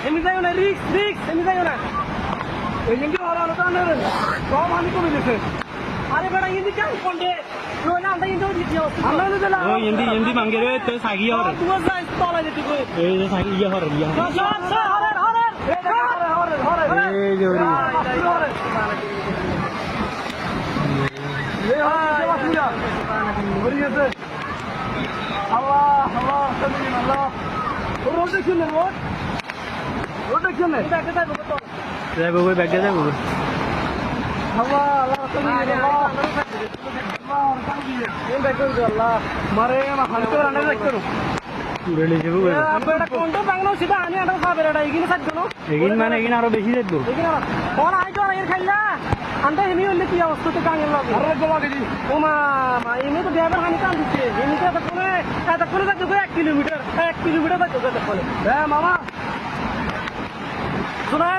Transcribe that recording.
এমনি যাইও না, রিক্স রিক্স, এমনি যাইও না। এই কিন্তু ভালো আলো টানে রে সব আমি কমে গেছে আরে বেটা ইন্দি কেন কোনডে তুই না আন্দা ইন্দি দিতে আমরা তো না ও এমডি মাঙ্গে রে তো সাগি হর তুই যাই তলা দিতে কই এই যে সাগি ইয়া হর সব সব হরের হরের এই যে ওরি এই হাত পুরা ভরি গেছে আল্লাহ আল্লাহ সাল্লাল্লাহু আল্লাহ রোড দেখছেন না রোড দেখছেন না এটা এটা কত যাইবো কই ব্যাগ যাইবো আল্লাহ আল্লাহ সাল্লাল্লাহু এই ব্যাগ করে আল্লাহ মারে না হালকা রান্না দেখতে উড়ে যাবো কই বেটা কোনটা বাংলা সিধা আনি আটা খাবে রে এগিনে সাজ গনো এগিন মানে এগিন আরো বেশি যাইবো এগিনে কোন আইতো আর এর খাইলা আন্টা এমি হইলে কি অবস্থা তো কাঙ্গেল লাগে আরে গোলা গেছি ও মা এমি তো ড্রাইভার হানি কান দিচ্ছে এমি তো এত কোনে যাচ্ছে 1 কিলোমিটার যাচ্ছে এত কোনে মামা শোনা